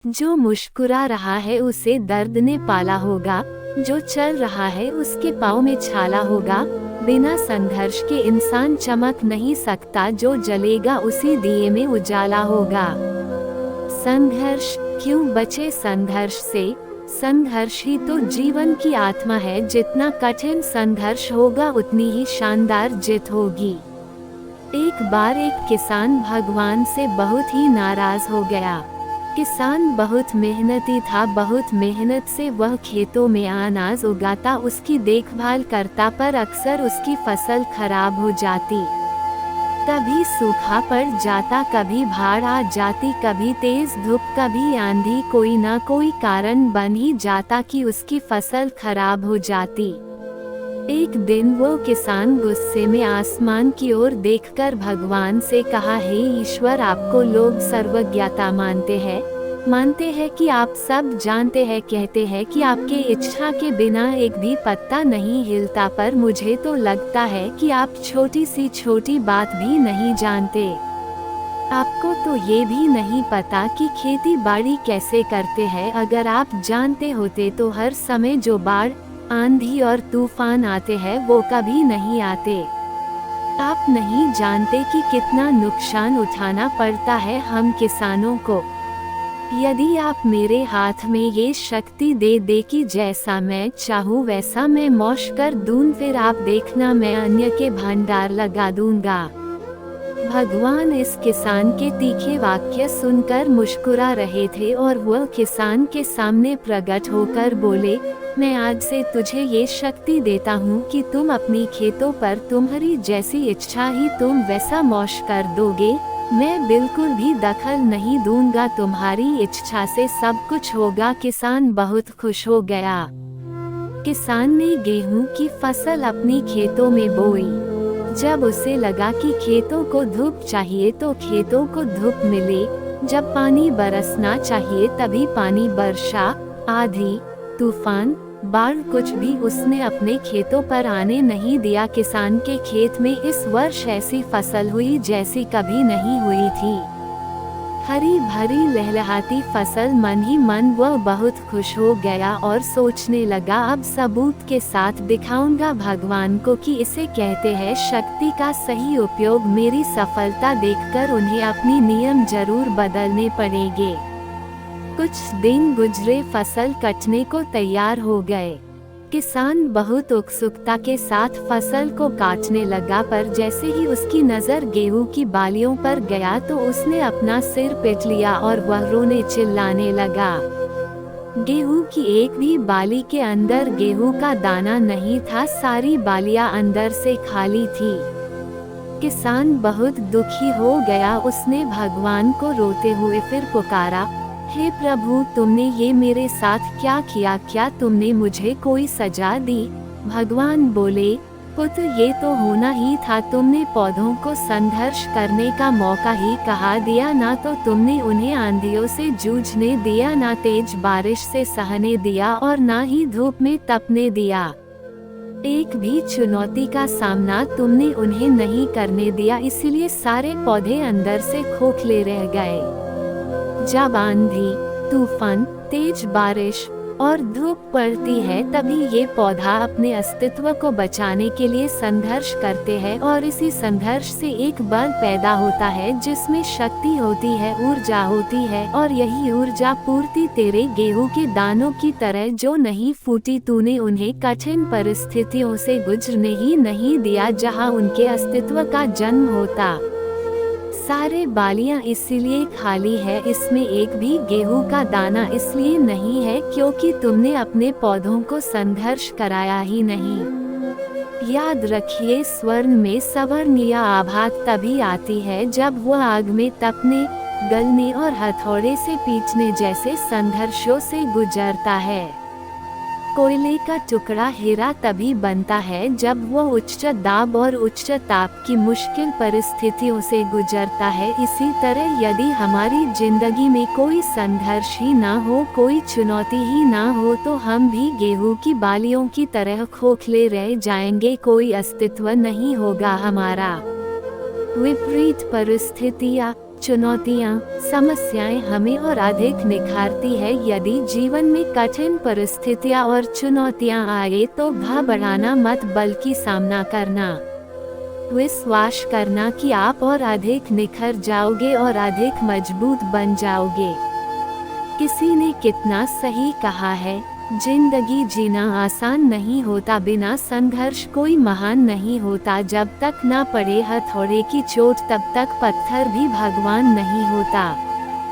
जो मुस्कुरा रहा है उसे दर्द ने पाला होगा, जो चल रहा है उसके पाँव में छाला होगा। बिना संघर्ष के इंसान चमक नहीं सकता, जो जलेगा उसी दिए में उजाला होगा। संघर्ष क्यों बचे संघर्ष से? संघर्ष ही तो जीवन की आत्मा है। जितना कठिन संघर्ष होगा उतनी ही शानदार जीत होगी। एक बार एक किसान भगवान से बहुत ही नाराज हो गया। किसान बहुत मेहनती था, बहुत मेहनत से वह खेतों में अनाज उगाता, उसकी देखभाल करता, पर अक्सर उसकी फसल खराब हो जाती। कभी सूखा पड़ जाता, कभी बाढ़ आ जाती, कभी तेज धूप, कभी आंधी, कोई ना कोई कारण बन ही जाता कि उसकी फसल खराब हो जाती। एक दिन वो किसान गुस्से में आसमान की ओर देखकर भगवान से कहा, हे ईश्वर, आपको लोग सर्वज्ञता मानते हैं कि आप सब जानते हैं, कहते हैं कि आपके इच्छा के बिना एक भी पत्ता नहीं हिलता, पर मुझे तो लगता है कि आप छोटी सी छोटी बात भी नहीं जानते। आपको तो ये भी नहीं पता कि खेती बाड़ी कैसे करते हैं। अगर आप जानते होते तो हर समय जो बाढ़, आंधी और तूफान आते हैं वो कभी नहीं आते। आप नहीं जानते कि कितना नुकसान उठाना पड़ता है हम किसानों को। यदि आप मेरे हाथ में ये शक्ति दे दे कि जैसा मैं चाहूँ वैसा मैं मौश कर दूँ, फिर आप देखना मैं अन्य के भंडार लगा दूंगा। भगवान इस किसान के तीखे वाक्य सुनकर मुस्कुरा रहे थे और वह किसान के सामने प्रकट होकर बोले, मैं आज से तुझे ये शक्ति देता हूँ कि तुम अपनी खेतों पर तुम्हारी जैसी इच्छा ही तुम वैसा मौश कर दोगे। मैं बिल्कुल भी दखल नहीं दूंगा, तुम्हारी इच्छा से सब कुछ होगा। किसान बहुत खुश हो गया। किसान ने गेहूं की फसल अपनी खेतों में बोई। जब उसे लगा कि खेतों को धूप चाहिए तो खेतों को धूप मिले, जब पानी बरसना चाहिए तभी पानी बरसा। आंधी, तूफान, बाढ़ कुछ भी उसने अपने खेतों पर आने नहीं दिया। किसान के खेत में इस वर्ष ऐसी फसल हुई जैसी कभी नहीं हुई थी। हरी भरी लहलहाती फसल। मन ही मन वह बहुत खुश हो गया और सोचने लगा, अब सबूत के साथ दिखाऊंगा भगवान को कि इसे कहते हैं शक्ति का सही उपयोग। मेरी सफलता देखकर उन्हें अपनी नियम जरूर बदलने पड़ेंगे। कुछ दिन गुजरे, फसल कटने को तैयार हो गए। किसान बहुत उत्सुकता के साथ फसल को काटने लगा, पर जैसे ही उसकी नज़र गेहूं की बालियों पर गया तो उसने अपना सिर पीट लिया और वह रोने चिल्लाने लगा। गेहूं की एक भी बाली के अंदर गेहूं का दाना नहीं था, सारी बालियां अंदर से खाली थी। किसान बहुत दुखी हो गया। उसने भगवान को रोते हुए फिर पुकारा, हे प्रभु, तुमने ये मेरे साथ क्या किया? क्या तुमने मुझे कोई सजा दी? भगवान बोले, पुत्र, ये तो होना ही था। तुमने पौधों को संघर्ष करने का मौका ही कहा दिया, ना तो तुमने उन्हें आंधियों से जूझने दिया, ना तेज बारिश से सहने दिया और ना ही धूप में तपने दिया। एक भी चुनौती का सामना तुमने उन्हें नहीं करने दिया, इसीलिए सारे पौधे अंदर से खोखले रह गए। जब आंधी, तूफान, तेज बारिश और धूप पड़ती है तभी ये पौधा अपने अस्तित्व को बचाने के लिए संघर्ष करते हैं, और इसी संघर्ष से एक बल पैदा होता है जिसमें शक्ति होती है, ऊर्जा होती है, और यही ऊर्जा पूर्ति तेरे गेहूं के दानों की तरह जो नहीं फूटी, तूने उन्हें कठिन परिस्थितियों से गुजरने ही नहीं दिया जहां उनके अस्तित्व का जन्म होता। सारे बालियां इसीलिए खाली है, इसमें एक भी गेहूं का दाना इसलिए नहीं है क्योंकि तुमने अपने पौधों को संघर्ष कराया ही नहीं। याद रखिए, स्वर्ण में सवर्ण या आभा तभी आती है जब वह आग में तपने, गलने और हथौड़े से पीटने जैसे संघर्षों से गुजरता है। कोयले का टुकड़ा हीरा तभी बनता है जब वह उच्च दाब और उच्च ताप की मुश्किल परिस्थितियों से गुजरता है। इसी तरह यदि हमारी जिंदगी में कोई संघर्ष ही ना हो, कोई चुनौती ही ना हो, तो हम भी गेहूं की बालियों की तरह खोखले रह जाएंगे, कोई अस्तित्व नहीं होगा हमारा। विपरीत परिस्थितियाँ, चुनौतियाँ, समस्याएं हमें और अधिक निखारती है। यदि जीवन में कठिन परिस्थितियाँ और चुनौतियाँ आए तो घबराना मत, बल्कि सामना करना। विश्वास करना कि आप और अधिक निखर जाओगे और अधिक मजबूत बन जाओगे। किसी ने कितना सही कहा है, जिंदगी जीना आसान नहीं होता, बिना संघर्ष कोई महान नहीं होता। जब तक ना पड़े हथौड़े की चोट तब तक पत्थर भी भगवान नहीं होता।